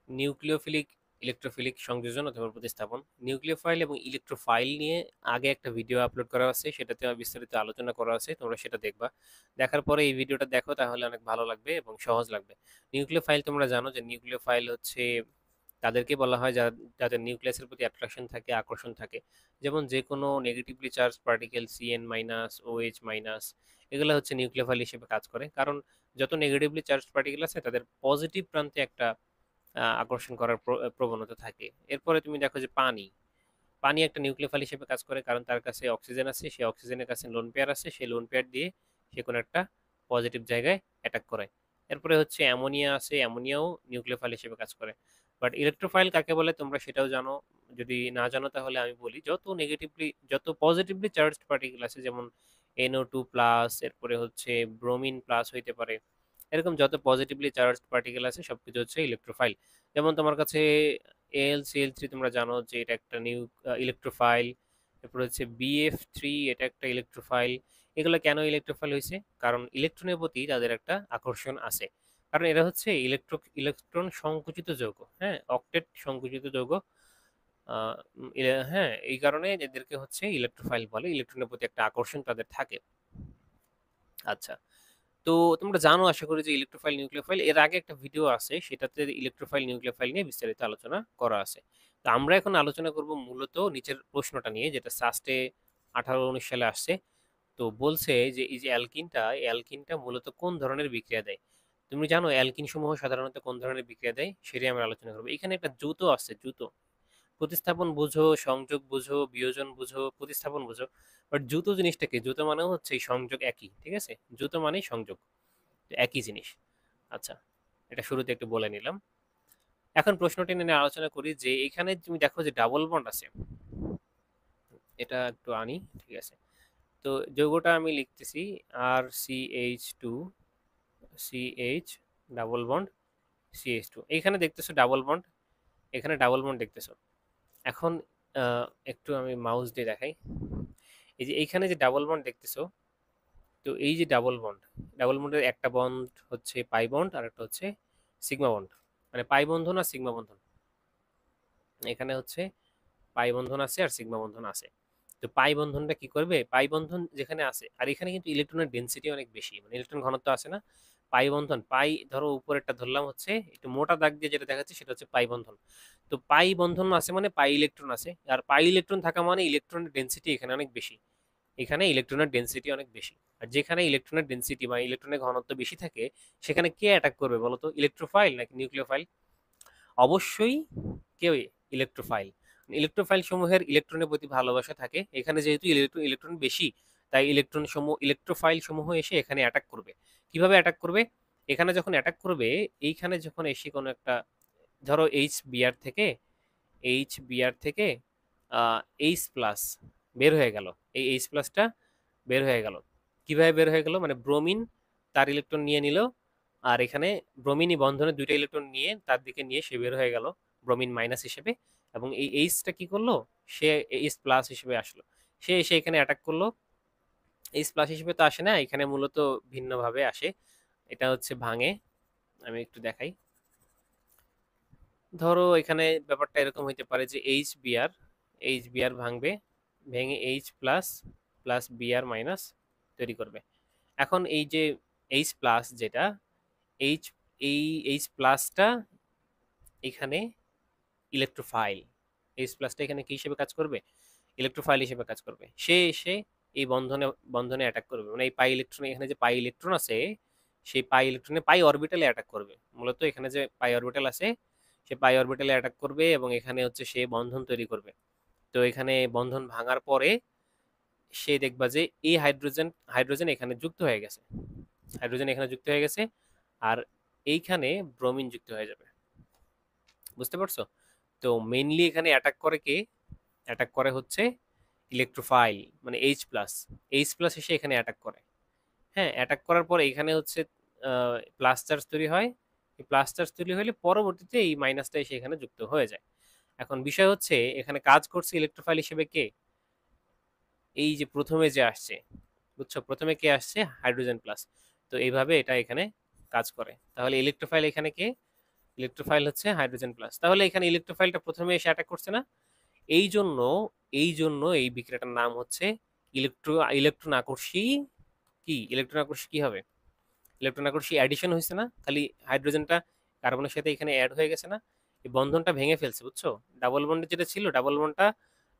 Nucleophilic electrophilic সংযোজন অথবা প্রতিস্থাপন। নিউক্লিওফাইল এবং ইলেকট্রোফাইল নিয়ে আগে একটা ভিডিও আপলোড করা আছে, সেটাতে বিস্তারিত আলোচনা করা আছে, তোমরা সেটা দেখবা। দেখার পরে এই ভিডিওটা দেখো, তাহলে অনেক ভালো লাগবে এবং সহজ লাগবে। নিউক্লিওফাইল তোমরা জানো যে নিউক্লিওফাইল হচ্ছে তাদেরকে বলা হয় যাদের নিউক্লিয়াসের প্রতি অ্যাট্রাকশন থাকে, আকর্ষণ থাকে। যেমন যে কোনো negatively charge particle CN minus, OH minus, এগুলো হচ্ছে নিউক্লিওফাইল হিসেবে কাজ করে। কারণ যত নেগেটিভলি চার্জ পার্টিকেল আছে তাদের পজিটিভ প্রান্তে একটা আকর্ষণ করার প্রবণতা থাকে। এরপরে তুমি দেখো যে পানি পানি একটা নিউক্লিওফাইল হিসেবে কাজ করে, কারণ তার কাছে অক্সিজেন আছে, সেই অক্সিজেনের কাছে লোন পেয়ার আছে, সেই লোন পেয়ার দিয়ে সে কোনো একটা পজিটিভ জায়গায় অ্যাটাক করে। এরপরে হচ্ছে অ্যামোনিয়া আছে, অ্যামোনিয়াও নিউক্লিওফাইল হিসেবে কাজ করে। বাট ইলেকট্রোফাইল কাকে বলে তোমরা সেটাও জানো। যদি না জানো তাহলে আমি বলি, যত পজিটিভলি চার্জড পার্টিকেল আছে, যেমন NO2 প্লাস, এরপরে হচ্ছে ব্রোমিন প্লাস হইতে পারে, এরকম যত পজিটিভলি চার্জড পার্টিকেল আছে সবকিছু হচ্ছে ইলেকট্রোফাইল। যেমন তোমার কাছে AlCl3 তোমরা জানো যে এটা একটা ইলেকট্রোফাইল। এরপর হচ্ছে BF3, এটা একটা ইলেকট্রোফাইল। এগুলো কেন ইলেকট্রোফাইল হয়েছে? কারণ ইলেকট্রনের প্রতি তাদের একটা আকর্ষণ আছে। কারণ এরা হচ্ছে ইলেকট্রন সংকুচিত যৌগ, হ্যাঁ, অক্টেট সংকুচিত যৌগ। হ্যাঁ, এই কারণে এদেরকে হচ্ছে ইলেকট্রোফাইল বলে, ইলেকট্রনের প্রতি একটা আকর্ষণ তাদের থাকে। আচ্ছা, তো তোমরা জানো আশা করি যে ইলেকট্রোফাইল নিউক্লিওফাইল, এর আগে একটা ভিডিও আছে, সেটাতে ইলেকট্রোফাইল নিউক্লিওফাইল নিয়ে বিস্তারিত আলোচনা করা আছে। তো আমরা এখন আলোচনা করব মূলত নিচের প্রশ্নটা নিয়ে, যেটা সাস্টে 18-19 সালে আসছে। তো বলছে যে এই যে অ্যালকিনটা মূলত কোন ধরনের বিক্রিয়া দেয়। তুমি জানো অ্যালকিন সমূহ সাধারণত কোন ধরনের বিক্রিয়া দেয়, সেটাই আমরা আলোচনা করবো। এখানে একটা জুতো আছে, জুতো। প্রতিস্থাপন বুঝো, সংযোগ বুঝো, বিয়োজন বুঝো, প্রতিস্থাপন বুঝো, বাট জুতো জিনিসটা কি? জুতো মানে হচ্ছে এই সংযোগ একই, ঠিক আছে? জুতো মানেই সংযোগ, তো একই জিনিস। আচ্ছা, এটা শুরুতে একটু বলে নিলাম। এখন প্রশ্নটি নিয়ে আলোচনা করি যে এখানে তুমি দেখো যে ডাবল বন্ড আছে। এটা একটু আনি, ঠিক আছে? তো যৌগটা আমি লিখতেছি RCH2CH ডাবল বন্ড CH2। এইখানে দেখতেছো ডাবল বন্ড, এখানে ডাবল বন্ড দেখতেছো। এখন একটু আমি মাউস দিয়ে দেখাই। এই যে এইখানে যে ডাবল বন্ড দেখতেছো, তো এই যে ডাবল বন্ডের একটা বন্ড হচ্ছে পাই বন্ড আর একটা হচ্ছে সিগমা বন্ড, মানে পাই বন্ধন আর সিগমা বন্ধন। এখানে হচ্ছে পাই বন্ধন আছে আর সিগমা বন্ধন আছে। তো পাই বন্ধনটা কি করবে? পাই বন্ধন যেখানে আছে, আর এখানে কিন্তু ইলেকট্রনের ডেনসিটি অনেক বেশি, মানে ইলেকট্রন ঘনত্ব আছে না। পাই বন্ধন, পাই ধরো উপরেরটা ধরলাম হচ্ছে একটু মোটা দাগ দিয়ে যেটা দেখাচ্ছে সেটা হচ্ছে পাই বন্ধন। তো পাই বন্ধন আছে মানে পাই ইলেকট্রন আছে, আর পাই ইলেকট্রন থাকা মানে ইলেকট্রনের ডেনসিটি এখানে অনেক বেশি। এখানে ইলেকট্রনের ডেনসিটি অনেক বেশি। আর যেখানে ইলেকট্রনের ডেনসিটি বা ইলেকট্রনের ঘনত্ব বেশি থাকে, সেখানে কে অ্যাটাক করবে বলতো? ইলেকট্রোফাইল নাকি নিউক্লিওফাইল? অবশ্যই কেউ ইলেকট্রোফাইল। ইলেকট্রোফাইল সমূহের ইলেকট্রনের প্রতি ভালোবাসা থাকে। এখানে যেহেতু ইলেকট্রন বেশি, তাই ইলেকট্রোফাইল সমূহ এসে এখানে অ্যাটাক করবে। কিভাবে অ্যাটাক করবে? এখানে যখন অ্যাটাক করবে, এইখানে যখন এসে কোনো একটা, ধরো এইচ বিআর থেকে এইচ প্লাস বের হয়ে গেল, এই এইচ প্লাসটা বের হয়ে গেল। কিভাবে বের হয়ে গেল? মানে ব্রোমিন তার ইলেকট্রন নিয়ে নিল, আর এখানে ব্রোমিনই বন্ধনে দুইটা ইলেকট্রন নিয়ে তার দিকে নিয়ে সে বের হয়ে গেল ব্রোমিন মাইনাস হিসেবে। এবং এই এইচটা কি করলো? সে এইচ প্লাস হিসেবে আসলো। সে এসে এখানে অ্যাটাক করলো। এইচ প্লাস হিসেবে তো আসে না, এখানে মূলত ভিন্নভাবে আসে। এটা হচ্ছে ভাঙে, আমি একটু দেখাই। ধরো এখানে ব্যাপারটা এরকম হইতে পারে যে এইচ বিআর ভাঙবে, ভেঙে H plus plus BR minus তৈরি করবে। এখন এই যে এইচ প্লাস যেটা, এইচ এই এইচ প্লাসটা এখানে ইলেকট্রোফাইল। এইচ প্লাসটা এখানে কি হিসেবে কাজ করবে? ইলেকট্রোফাইল হিসেবে কাজ করবে। সে এসে এই বন্ধনে অ্যাটাক করবে, মানে এই পাই ইলেকট্রন, এখানে যে পাই ইলেকট্রন আছে, সেই পাই ইলেকট্রনে পাই অরবিটালে অ্যাটাক করবে। মূলত এখানে যে পাই অরবিটাল আছে, সে পাই অরবিটালে অ্যাটাক করবে এবং এখানে হচ্ছে সে বন্ধন তৈরি করবে। তো এখানে বন্ধন ভাঙার পরে সে দেখবা যে এই হাইড্রোজেন হাইড্রোজেন এখানে যুক্ত হয়ে গেছে, হাইড্রোজেন এখানে যুক্ত হয়ে গেছে, আর এইখানে ব্রোমিন যুক্ত হয়ে যাবে। বুঝতে পারছো? তো মেইনলি এখানে অ্যাটাক করে কে? অ্যাটাক করে হচ্ছে ইলেকট্রোফাইল, মানে এইচ প্লাস এসে এখানে অ্যাটাক করে। হ্যাঁ, অ্যাটাক করার পর এখানে হচ্ছে প্লাস চার্জ তৈরি হয়। এই প্লাস চার্জ তৈরি হলে পরবর্তীতে এই মাইনাসটা এসে এখানে যুক্ত হয়ে যায়। এখন বিষয় হচ্ছে এখানে কাজ করছে ইলেকট্রোফাইল হিসেবে কে? এই যে প্রথমে যে আসছে, বুঝছো? প্রথমে কে আসছে? Hydrogen plus. তো এইভাবে এটা এখানে কাজ করে। তাহলে ইলেকট্রোফাইল এখানে কে? ইলেকট্রোফাইল হচ্ছে হাইড্রোজেন প্লাস। তাহলে এখানে ইলেকট্রোফাইলটা প্রথমে এসে অ্যাটাক করছে না? এই জন্য এই বিক্রিয়াটার নাম হচ্ছে ইলেকট্রন আকর্ষী। কি ইলেকট্রন আকর্ষী কি হবে? ইলেকট্রন আকর্ষী অ্যাডিশন হয়েছে না? খালি হাইড্রোজেনটা কার্বনের সাথে এখানে অ্যাড হয়ে গেছে না? এই বন্ধনটা ভেঙে ফেলছে, বুঝছো? ডাবল বন্ডে যেটা ছিল, ডাবল বন্ডটা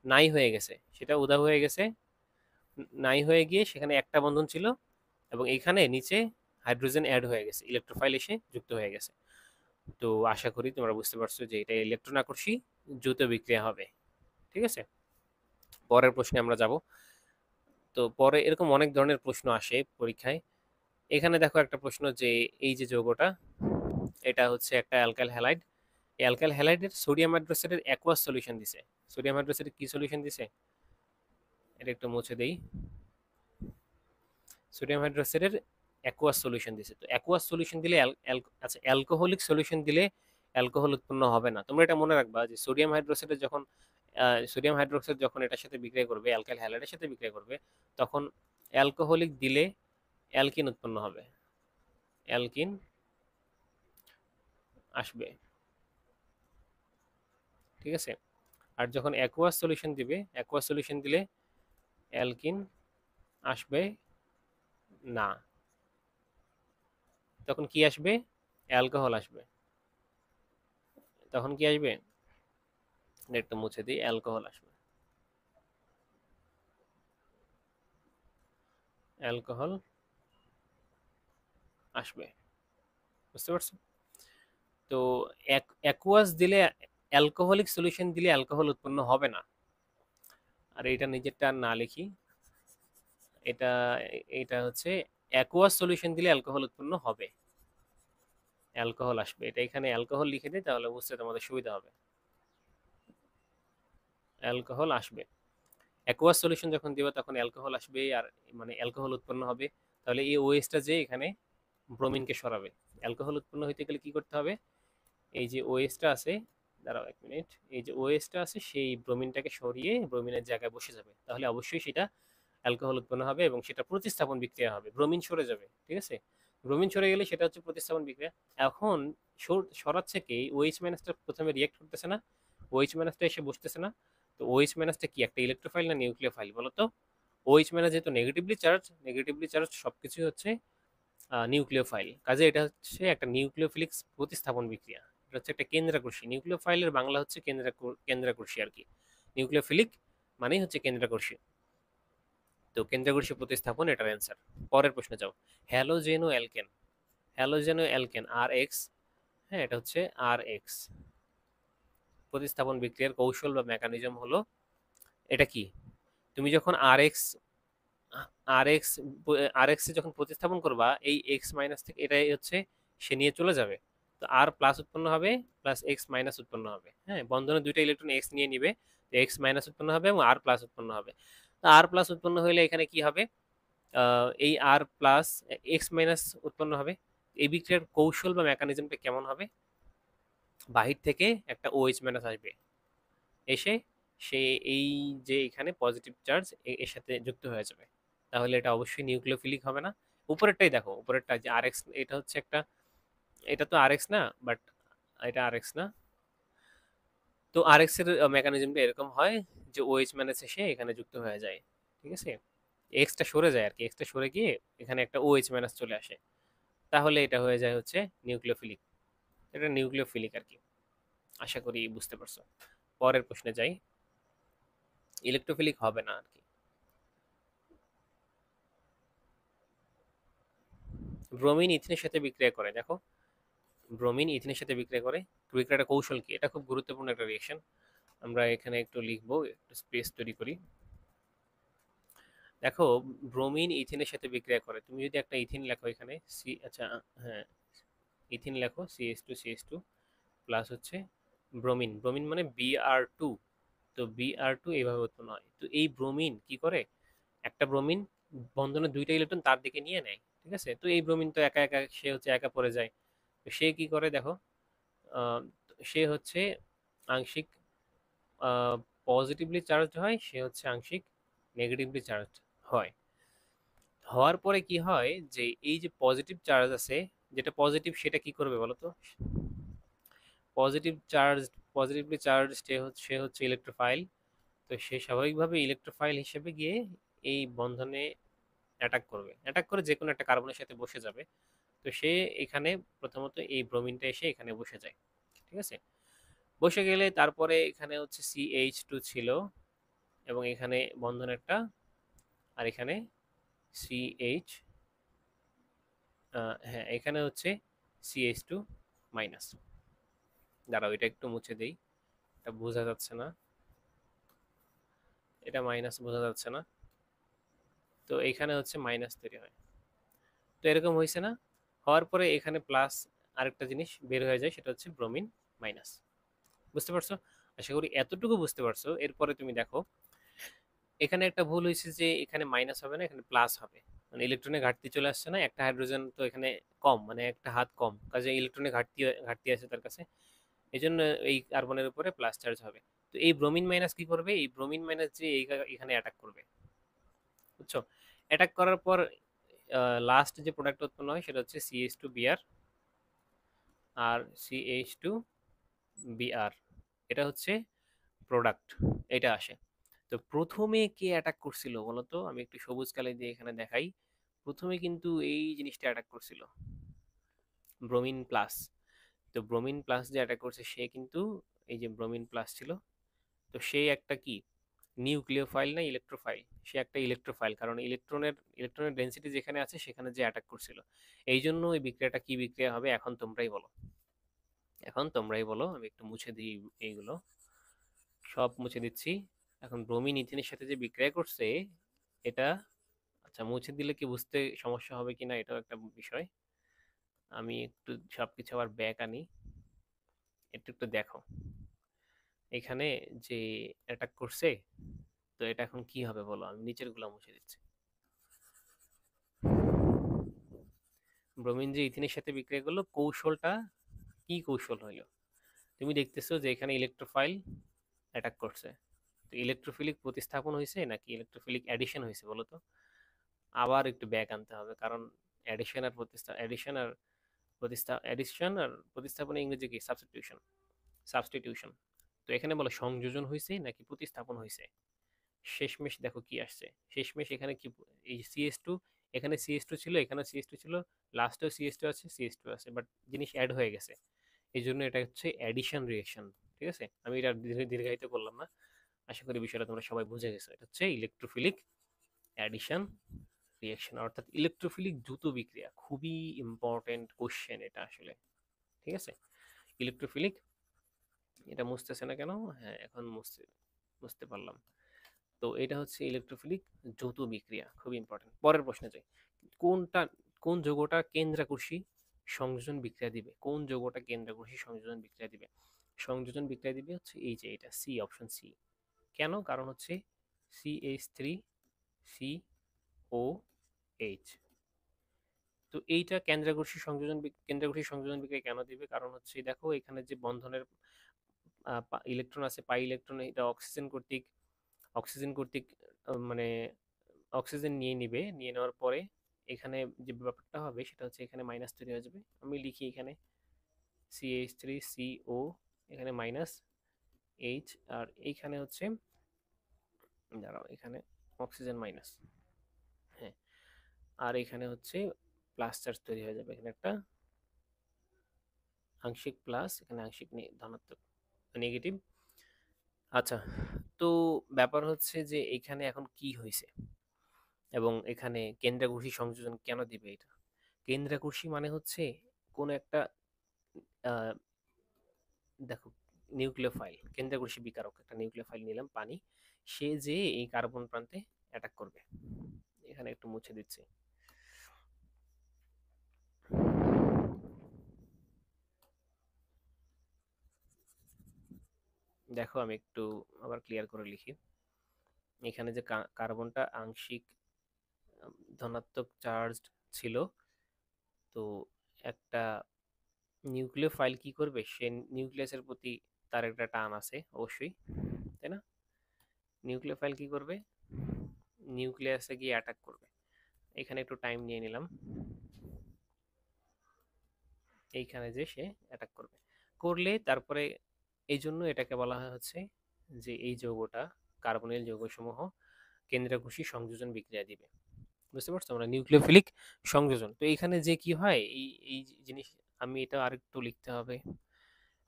নাই হয়ে গেছে, সেটা উধাও হয়ে গেছে। নাই হয়ে গিয়ে সেখানে একটা বন্ধন ছিল এবং এখানে নিচে হাইড্রোজেন অ্যাড হয়ে গেছে, ইলেকট্রোফাইল এসে যুক্ত হয়ে গেছে। তো আশা করি তোমরা বুঝতে পারছো যে এটা ইলেকট্রন আকর্ষী দ্রুত বিক্রিয়া হবে। ঠিক আছে, পরের প্রশ্নে আমরা যাব। তো পরে এরকম অনেক ধরনের প্রশ্ন আসে পরীক্ষায়। এখানে দেখো একটা প্রশ্ন যে এই যে যৌগটা, এটা হচ্ছে একটা অ্যালকাইল হ্যালাইড। এই অ্যালকাইল হ্যালাইডের সোডিয়াম হাইড্রোক্সাইডের অ্যাকুয়াস সলিউশন দিছে। সোডিয়াম হাইড্রোক্সাইডের কি সলিউশন দিছে? এটা একটু মুছে দেই। সোডিয়াম হাইড্রোক্সাইডের অ্যাকুয়াস সলিউশন দিছে। তো অ্যাকুয়াস সলিউশন দিলে আচ্ছা, অ্যালকোহলিক সলিউশন দিলে অ্যালকোহল উৎপন্ন হবে না। তোমরা এটা মনে রাখবা যে সোডিয়াম হাইড্রোক্সাইড যখন এটার সাথে বিক্রিয়া করবে, অ্যালকাইল হ্যালাইডের সাথে বিক্রিয়া করবে, তখন অ্যালকোহলিক দিলে অ্যালকিন উৎপন্ন হবে, অ্যালকিন আসবে। ঠিক আছে, আর যখন অ্যাকুয়াস সলিউশন দিবে, অ্যাকুয়াস সলিউশন দিলে অ্যালকিন আসবে না। তখন কি আসবে? অ্যালকোহল আসবে। তখন কি আসবে? একটু মুছে দিই, অ্যালকোহল আসবে, অ্যালকোহল আসবে। বুঝতে পারছো? তো অ্যাকুয়াস দিলে, অ্যালকোহলিক সলিউশন দিলে অ্যালকোহল উৎপন্ন হবে না। আর এটা নিজেরটা না লিখি, এটা এটা হচ্ছে অ্যাকুয়াস সলিউশন দিলে অ্যালকোহল উৎপন্ন হবে, অ্যালকোহল আসবে। এটা এখানে অ্যালকোহল লিখে দিই, তাহলে বুঝতে তোমাদের সুবিধা হবে। অ্যালকোহল আসবে, অ্যাকুয়াস সলিউশন যখন দিবা তখন অ্যালকোহল আসবে, আর মানে অ্যালকোহল উৎপন্ন হবে। তাহলে এই ওএসটা যে এখানে ব্রোমিনকে সরাবে। অ্যালকোহল উৎপন্ন হইতে গেলে কি করতে হবে? এই যে ওএসটা আছে, দাঁড়াও এক মিনিট, এই যে ওএসটা আছে সেই ব্রোমিনটাকে সরিয়ে ব্রোমিনের জায়গায় বসে যাবে, তাহলে অবশ্যই সেটা অ্যালকোহল উৎপন্ন হবে এবং সেটা প্রতিস্থাপন বিক্রিয়া হবে, ব্রোমিন সরে যাবে। ঠিক আছে, ব্রোমিন সরে গেলে সেটা হচ্ছে প্রতিস্থাপন বিক্রিয়া। এখন সরাচ্ছে কি? ওএইচ মাইনাসটা প্রথমে রিয়েক্ট করতেছে না? ওএইচ মাইনাসটা এসে বসতেছে না? তো ওএইচ মাইনাসটা কি একটা ইলেকট্রোফাইল না নিউক্লিওফাইল বলো তো? ওএইচ মাইনাস যেহেতু নেগেটিভলি চার্জ সবকিছু হচ্ছে নিউক্লিওফাইল, কাজে এটা হচ্ছে একটা নিউক্লিওফিলিক প্রতিস্থাপন বিক্রিয়া। এটা হচ্ছে একটা কেন্দ্রাকর্ষী। নিউক্লিওফাইলের বাংলা হচ্ছে কেন্দ্রাকর্ষী আর কি। নিউক্লিওফিলিক মানেই হচ্ছে কেন্দ্রাকর্ষী। তো কেন্দ্রাকর্ষী প্রতিস্থাপন এটার অ্যান্সার। পরের প্রশ্নে যাও। হ্যালোজেনো অ্যালকেন, হ্যালোজেনো অ্যালকেন আর এক্স, হ্যাঁ এটা হচ্ছে আর এক্স। প্রতিস্থাপন বিক্রিয়ার কৌশল বা মেকানিজম হলো এটা কি? তুমি যখন আর এক্স আর এক্স আর এক্স যখন প্রতিস্থাপন করবা, এই এক্স মাইনাস থেকে এটাই হচ্ছে সে নিয়ে চলে যাবে। তো আর প্লাস উৎপন্ন হবে, প্লাস এক্স মাইনাস উৎপন্ন হবে। হ্যাঁ, বন্ধনে দুইটা ইলেকট্রন এক্স নিয়ে নিবে, তো এক্স মাইনাস উৎপন্ন হবে এবং আর প্লাস উৎপন্ন হবে। তো আর প্লাস উৎপন্ন হলে এখানে কি হবে? এই আর প্লাস এক্স মাইনাস উৎপন্ন হবে। এই বিক্রিয়ার কৌশল বা মেকানিজমটা কেমন হবে? বাহির থেকে একটা ওএইচ মাইনাস আসবে, এসে সে এই যে এখানে পজিটিভ চার্জ এর সাথে যুক্ত হয়ে যাবে। তাহলে এটা অবশ্যই নিউক্লিওফিলিক হবে না। উপরেরটাই দেখো, উপরেরটা যে আরএক্স, এটা হচ্ছে একটা, এটা তো আরএক্স না, বাট এটা আরএক্স না। তো আরএক্স এর মেকানিজমটা এরকম হয় যে ওএইচ মাইনাস এসে এখানে যুক্ত হয়ে যায়। ঠিক আছে, এক্সটা সরে যায় আর কি, এক্সটা সরে গিয়ে এখানে একটা ওএইচ মাইনাস চলে আসে, তাহলে এটা হয়ে যায় হচ্ছে নিউক্লিওফিলিক। এটা নিউক্লিওফিলিক আর কি। আশা করি বুঝতে পারছো। পরের প্রশ্নে যাই। ইলেকট্রোফিলিক হবে না আর কি। ব্রোমিন ইথিনের সাথে বিক্রিয়া করে, দেখো ব্রোমিন ইথিনের সাথে বিক্রিয়া করে। বিক্রিয়াটা কৌশল কি? এটা খুব গুরুত্বপূর্ণ একটা রিয়েকশন। আমরা এখানে একটু লিখবো, একটু স্পেস তৈরি করি। দেখো, ব্রোমিন ইথিনের সাথে বিক্রিয়া করে। তুমি যদি একটা ইথিন লেখো এখানে সি, আচ্ছা হ্যাঁ, ইথিন লেখো CH2 প্লাস হচ্ছে ব্রোমিন, ব্রোমিন মানে Br2। তো Br2 এইভাবে উৎপন্ন হয়। তো এই ব্রোমিন কি করে? একটা ব্রোমিন বন্ধনে দুইটা ইলেকট্রন তার দিকে নিয়ে নেয়। ঠিক আছে, তো এই ব্রোমিন তো একা একা, সে হচ্ছে একা পড়ে যায়। তো সে কি করে দেখো, আহ, সে হচ্ছে আংশিক পজিটিভলি চার্জড হয়, সে হচ্ছে আংশিক নেগেটিভলি চার্জড হয়। হওয়ার পরে কি হয় যে এই যে পজিটিভ চার্জ আছে, যেটা পজিটিভ সেটা কি করবে বলো তো? পজিটিভ চার্জ, পজিটিভলি চার্জ সে হচ্ছে ইলেকট্রোফাইল। তো সে স্বাভাবিকভাবে ইলেকট্রোফাইল হিসেবে গিয়ে এই বন্ধনে অ্যাটাক করবে, অ্যাটাক করে যে কোনো একটা কার্বনের সাথে বসে যাবে। তো সে এখানে প্রথমত এই ব্রোমিনটা এসে এখানে বসে যায়, ঠিক আছে। বসে গেলে তারপরে এখানে হচ্ছে CH2 ছিল এবং এখানে বন্ধন একটা, আর এখানে CH, হ্যাঁ এখানে হচ্ছে CH2 মাইনাস। দাঁড়াও এটা একটু মুছে দেই, এটা বোঝা যাচ্ছে না, এটা মাইনাস বোঝা যাচ্ছে না। তো এখানে হচ্ছে মাইনাস তৈরি হয়। তো এরকম হয়েছে না, হওয়ার পরে এখানে প্লাস আরেকটা জিনিস বের হয়ে যায়, সেটা হচ্ছে ব্রোমিন মাইনাস। বুঝতে পারছো? আশা করি এতটুকু বুঝতে পারছো। এরপরে তুমি দেখো এখানে একটা ভুল হয়েছে যে এখানে মাইনাস হবে না, এখানে প্লাস হবে। মানে ইলেকট্রনের ঘাটতি চলে আসছে না, একটা হাইড্রোজেন তো এখানে কম, মানে একটা হাত কম, কাজে ইলেকট্রনের ঘাটতি ঘাটতি আছে তার কাছে, এই জন্য এই কার্বনের উপরে প্লাস চার্জ হবে। তো এই ব্রোমিন মাইনাস কি করবে, এই ব্রোমিন মাইনাস যে এখানে অ্যাটাক করবে, বুঝছো? অ্যাটাক করার পর লাস্ট যে প্রোডাক্ট উৎপন্ন হয় সেটা হচ্ছে CH2Br আর CH2Br, এটা হচ্ছে প্রোডাক্ট, এটা আসে। তো প্রথমে কে অ্যাটাক করছিল বলতো, আমি একটু সবুজ কালি দিয়ে এখানে দেখাই। প্রথমে কিন্তু এই জিনিসটা অ্যাটাক করছিল, ব্রোমিন প্লাস। তো ব্রোমিন প্লাস যে অ্যাটাক করছে সে কিন্তু, এই যে ব্রোমিন প্লাস ছিল, তো সে একটা কি নিউক্লিওফাইল না ইলেকট্রোফাইল, সে একটা ইলেকট্রোফাইল, কারণ ইলেকট্রনের ডেন্সিটি যেখানে আছে সেখানে যে অ্যাটাক করছিল। এই জন্য এই বিক্রিয়াটা কি বিক্রিয়া হবে এখন তোমরাই বলো, এখন তোমরাই বলো। আমি একটু মুছে দিই এইগুলো, সব মুছে দিচ্ছি। এখন ব্রোমিন ইথিনের সাথে যে বিক্রিয়া করছে এটা, আচ্ছা মুছে দিলে কি বুঝতে সমস্যা হবে কিনা এটাও একটা বিষয়। আমি একটু সবকিছু আবার ব্যাক আনি, একটু একটু দেখো এখানে যে অ্যাটাক করছে। তো এটা এখন কি হবে বলো, আমি নিচের গুলা মুছে দিচ্ছি। ব্রোমিন যে ইথিনের সাথে বিক্রিয়া করলো, কৌশলটা কি কৌশল হইলো, তুমি দেখতেছো যে এখানে ইলেকট্রোফাইল অ্যাটাক করছে। তো ইলেকট্রোফিলিক প্রতিস্থাপন হয়েছে নাকি ইলেকট্রোফিলিক অ্যাডিশন হয়েছে বলো তো? আবার একটু ব্যাক আনতে হবে, কারণ অ্যাডিশন আর প্রতিস্থাপন ইংরেজি কি, সাবস্টিটিউশন, সাবস্টিটিউশন। তো এখানে বলো সংযোজন হয়েছে নাকি প্রতিস্থাপন হয়েছে। শেষমেশ দেখো কি আসছে, শেষমেশ এখানে কি, এই CH2, এখানে CH2 ছিল, এখানে CH2 ছিল, লাস্টেও CH2 আছে, CH2 আছে, বাট জিনিস অ্যাড হয়ে গেছে। এই জন্য এটা হচ্ছে অ্যাডিশন রিয়েকশন, ঠিক আছে। আমি এটা দীর্ঘায়িত করলাম না, আশা করি বিষয়টা তোমরা সবাই বুঝে গেছো। এটা হচ্ছে ইলেকট্রোফিলিক অ্যাডিশন রিয়েকশন, অর্থাৎ ইলেকট্রোফিলিক দ্রুত বিক্রিয়া। খুবই ইম্পর্টেন্ট কোশ্চেন এটা আসলে, ঠিক আছে। ইলেকট্রোফিলিক, এটা মুছতেছে না কেন, হ্যাঁ এখন মুছতে বুঝতে পারলাম। তো এটা হচ্ছে ইলেকট্রোফিলিক যৌথ বিক্রিয়া, খুব ইম্পর্টেন্ট। পরের প্রশ্নে যাই, কোনটা, কোন যৌগটা কেন্দ্রাকর্ষী সংযোজন বিক্রিয়া দিবে, কোন যৌগটা কেন্দ্রাকর্ষী সংযোজন বিক্রিয়া দিবে? সংযোজন বিক্রিয়া দিবে হচ্ছে এই যে এটা সি, অপশন সি। কেন, কারণ হচ্ছে CH3COH। তো এইটা কেন্দ্রাকর্ষী সংযোজন বিক্রিয়া কেন দিবে, কারণ হচ্ছে দেখো এখানে যে বন্ধনের ইলেকট্রন আছে, পাই ইলেকট্রন, এটা অক্সিজেন কর্তৃক মানে অক্সিজেন নিয়ে নিবে, নিয়ে নেওয়ার পরে এখানে যে ব্যাপারটা হবে সেটা হচ্ছে এখানে মাইনাস তৈরি হয়ে যাবে। আমি লিখি এখানে CH3CO, এখানে মাইনাস H, আর এইখানে হচ্ছে, দাঁড়াও এখানে অক্সিজেন মাইনাস, হ্যাঁ, আর এখানে হচ্ছে প্লাস চার্জ তৈরি হয়ে যাবে, এখানে একটা আংশিক প্লাস, এখানে আংশিক ধনাত্মক, নেগেটিভ। আচ্ছা, তো ব্যাপার হচ্ছে যে এখানে এখন কি হয়েছে এবং এখানে কেন্দ্রাকর্ষী সংযোজন কেন দিবে এটা। কেন্দ্রাকর্ষী মানে হচ্ছে কোন একটা আহ, দেখো নিউক্লিওফাইল, কেন্দ্রাকর্ষী বিকারক একটা নিউক্লিওফাইল নিলাম পানি, সে যে এই কার্বন প্রান্তে অ্যাটাক করবে। এখানে একটু মুছে দিচ্ছি। দেখো আমি একটু আবার ক্লিয়ার করে লিখি। এখানে যে কার্বনটা আংশিক ধনাত্মক চার্জ ছিল, তো একটা নিউক্লিওফাইল কি করবে, সে নিউক্লিয়াসের প্রতি তার একটা টান আছে অবশ্যই, তাই না? নিউক্লিওফাইল কি করবে, নিউক্লিয়াসে গিয়ে অ্যাটাক করবে। এখানে একটু টাইম নিয়ে নিলাম, এইখানে যে সে অ্যাটাক করবে। করলে তারপরে এই জন্য এটাকে বলা হয় হচ্ছে যে এই যৌগটা কার্বনিল যৌগসমূহ কেন্দ্রাকর্ষী সংযোজন বিক্রিয়া দিবে। বুঝতে পারছো? আমরা নিউক্লিওফিলিক সংযোজন। তো এখানে যে কি হয় এই জিনিস আমি এটা আরেকটু লিখতে হবে।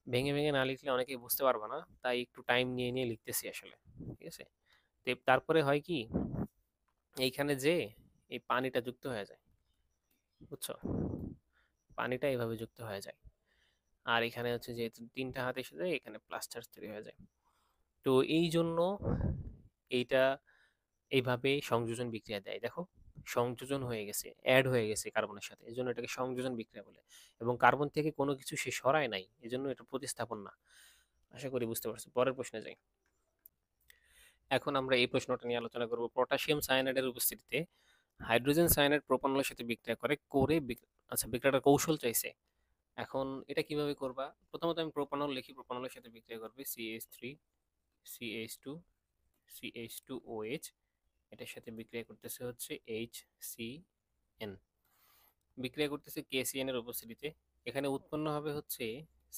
ভেঙে ভেঙে না লিখলে অনেকেই বুঝতে পারবে না, তাই একটু টাইম নিয়ে নিয়ে লিখতেছি আসলে। ঠিক আছে? তারপরে হয় কি এইখানে যে এই পানিটা যুক্ত হয়ে যায়, বুঝছো? পানিটা এভাবে যুক্ত হয়ে যায়। আর এখানে হচ্ছে যেহেতু তিনটা হাত এসে যায়, এখানে প্লাস চার্জ তৈরি হয়ে যায়। তো এই জন্য এইটা এইভাবে সংযোজন বিক্রিয়া দেয়। দেখো, সংযোজন হয়ে গেছে, অ্যাড হয়ে গেছে কার্বনের সাথে, এই জন্য এটাকে সংযোজন বিক্রিয়া বলে। এবং কার্বন থেকে কোনো কিছু সে সরায় নাই, এই জন্য এটা প্রতিস্থাপন না। আশা করি বুঝতে পারছো। পরের প্রশ্নে যাই। এখন আমরা এই প্রশ্নটা নিয়ে আলোচনা করব। পটাশিয়াম সায়ানাইডের উপস্থিতিতে হাইড্রোজেন সায়ানাইড প্রোপানলের সাথে বিক্রিয়া আচ্ছা, বিক্রিয়াটার কৌশল চাইছে। এখন এটা কিভাবে করবা? প্রথমত আমি প্রোপানল লিখি, প্রোপানলের সাথে বিক্রিয়া করবে CH3 CH2 CH2OH, এটার সাথে বিক্রিয়া করতেছে হচ্ছে HCN, বিক্রিয়া করতেছে KCN এর উপস্থিতিতে। এখানে উৎপন্ন হবে হচ্ছে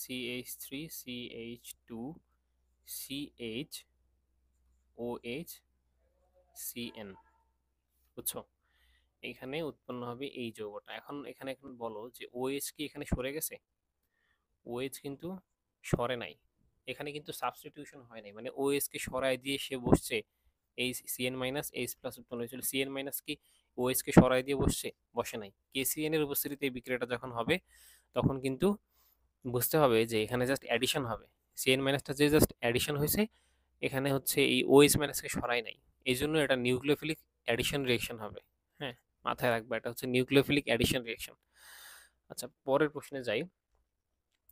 CH3 CH2 CHOH CN, বুঝছো? এখানে উৎপন্ন হবে এই যৌগটা। এখন বলো যে OH কি এখানে সরে গেছে? OH কিন্তু সরে নাই, এখানে কিন্তু সাবস্টিটিউশন হয় নাই, মানে OH কে সরায় দিয়ে সে বসছে এই CN মাইনাস H প্লাস উৎপন্ন হয়েছিল। CN মাইনাস কি OH কে সরায় দিয়ে বসে নাই। KCN এর উপস্থিতিতে এই বিক্রিয়াটা যখন হবে তখন কিন্তু বুঝতে হবে যে এখানে জাস্ট অ্যাডিশন হবে। CN মাইনাসটা যে জাস্ট অ্যাডিশন হয়েছে, এখানে হচ্ছে এই OH মাইনাসকে সরাই নাই, এই জন্য এটা নিউক্লিওফিলিক অ্যাডিশন রিয়েকশন হবে। হ্যাঁ, মাথায় রাখবা, এটা হচ্ছে নিউক্লিওফিলিক অ্যাডিশন রিয়েকশন। আচ্ছা, পরের প্রশ্নে যাই।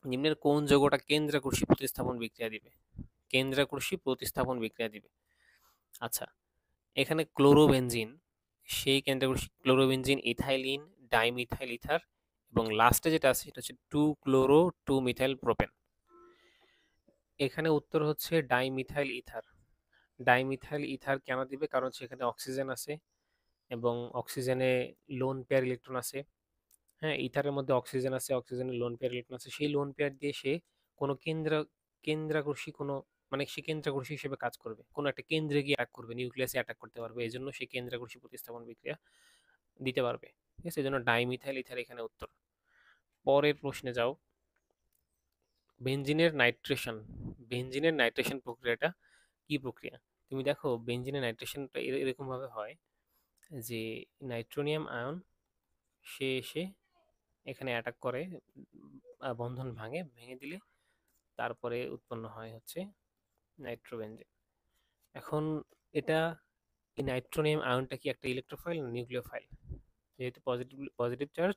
নিম্নের কোন যৌগটা কেন্দ্রাকর্ষী প্রতিস্থাপন বিক্রিয়া দিবে? কেন্দ্রাকর্ষী প্রতিস্থাপন বিক্রিয়া দিবে। আচ্ছা, এখানে ক্লোরোবেনজিন, সেই কেন্দ্রাকর্ষী ক্লোরোবেনজিন, ইথাইলিন, ডাইমিথাইল ইথার এবং লাস্টে যেটা আছে সেটা হচ্ছে 2-chloro-2-মিথাইল প্রোপেন। এখানে উত্তর হচ্ছে ডাইমিথাইল ইথার। ডাইমিথাইল ইথার কেন দিবে? কারণ সেখানে অক্সিজেন আছে এবং অক্সিজেনে লোন পেয়ার ইলেকট্রন আছে। হ্যাঁ, ইথারের মধ্যে অক্সিজেন আছে, অক্সিজেনের লোন পেয়ার ইলেকট্রন আছে। সেই লোন পেয়ার দিয়ে সে কোনো কেন্দ্রাকর্ষী কোনো, মানে সে কেন্দ্রাকর্ষী হিসেবে কাজ করবে, কোনো একটা কেন্দ্রে গিয়ে অ্যাটাক করবে, নিউক্লিয়াসে অ্যাটাক করতে পারবে, এই জন্য সে কেন্দ্রাকর্ষী প্রতিস্থাপন বিক্রিয়া দিতে পারবে। ঠিক আছে, এই জন্য ডাইমিথাইল ইথার এখানে উত্তর। পরের প্রশ্নে যাও। বেনজিনের নাইট্রেশন প্রক্রিয়াটা কি প্রক্রিয়া? তুমি দেখো বেনজিনের নাইট্রেশনটা এরকম ভাবে হয় যে নাইট্রোনিয়াম আয়ন সে এসে এখানে অ্যাটাক করে, বন্ধন ভেঙে দিলে তারপরে উৎপন্ন হয় হচ্ছে নাইট্রোবেনজিন। এখন এটা, এই নাইট্রোনিয়াম আয়নটা কি একটা ইলেকট্রোফাইল না নিউক্লিওফাইল? যেহেতু পজিটিভ চার্জ,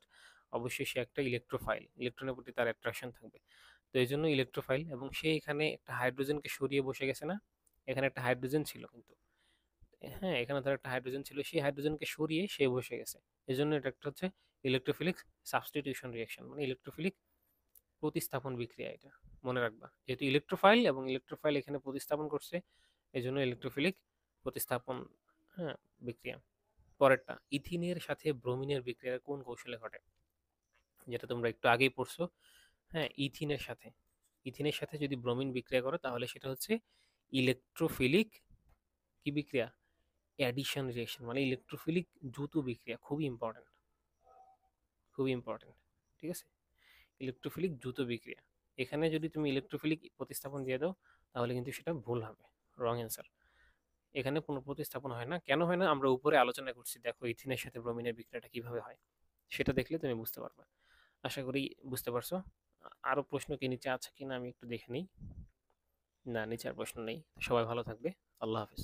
অবশ্যই সে একটা ইলেকট্রোফাইল, ইলেকট্রনের প্রতি তার অ্যাট্রাকশন থাকবে। তো এই জন্য ইলেকট্রোফাইল, এবং সে এখানে একটা হাইড্রোজেনকে সরিয়ে বসে গেছে না? এখানে একটা হাইড্রোজেন ছিল কিন্তু, হ্যাঁ এখানে ধর একটা হাইড্রোজেন ছিল, সেই হাইড্রোজেনকে সরিয়ে সে বসে গেছে। এই জন্য এটা একটা হচ্ছে ইলেকট্রোফিলিক সাবস্টিটিউশন রিয়াকশন, মানে ইলেকট্রোফিলিক প্রতিস্থাপন বিক্রিয়া। এটা মনে রাখবা, যেহেতু ইলেকট্রোফাইল এবং ইলেকট্রোফাইল এখানে প্রতিস্থাপন করছে, এই জন্য ইলেকট্রোফিলিক প্রতিস্থাপন, হ্যাঁ, বিক্রিয়া। পরেরটা, ইথিনের সাথে ব্রোমিনের বিক্রিয়া কোন কৌশলে ঘটে? যেটা তোমরা একটু আগেই পড়ছো। হ্যাঁ, ইথিনের সাথে যদি ব্রোমিন বিক্রিয়া করো তাহলে সেটা হচ্ছে ইলেকট্রোফিলিক কি বিক্রিয়া? অ্যাডিশন রিঅ্যাকশন, মানে ইলেকট্রোফিলিক দ্রুত বিক্রিয়া। খুবই ইম্পর্টেন্ট, খুবই ইম্পর্টেন্ট। ঠিক আছে, ইলেকট্রোফিলিক দ্রুত বিক্রিয়া। এখানে যদি তুমি ইলেকট্রোফিলিক প্রতিস্থাপন দিয়ে দাও তাহলে কিন্তু সেটা ভুল হবে, রং অ্যান্সার। এখানে পুনঃপ্রতিস্থাপন হয় না। কেন হয় না আমরা উপরে আলোচনা করছি, দেখো ইথিনের সাথে ব্রোমিনের বিক্রিয়াটা কিভাবে হয়, সেটা দেখলে তুমি বুঝতে পারবে। আশা করি বুঝতে পারছো। আরো প্রশ্ন কি নিচে আছে কিনা আমি একটু দেখে নিই। না, নিচে আর প্রশ্ন নেই। সবাই ভালো থাকবে। আল্লাহ হাফিজ।